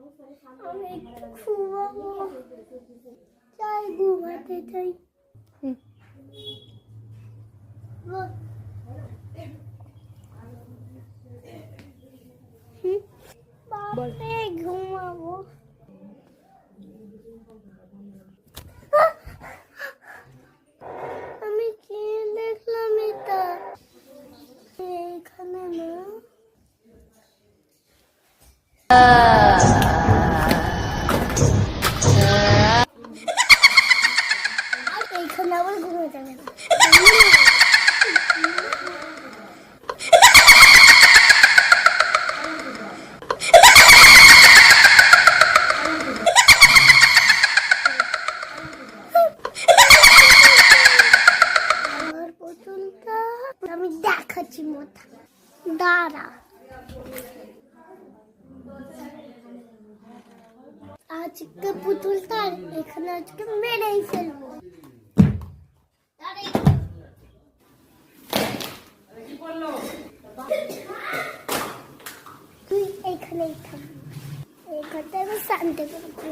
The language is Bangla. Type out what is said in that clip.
আমি ঘুমাবো, চাই ঘুমাতে চাই। বাপরে ঘুমাবো। আমি কি দেখলাম এটা? এখানে না, এইখানে আবার ঘুমে যাবে না। আমার পুতুলটা আমি দেখাচ্ছি, মাথা দাঁড়া। আজকে পুতুলটা এখানে আজকে মেরেই ফেলবো। তুই এইখানেই থাকবি, এইখানটা আমি শান্তি করবো।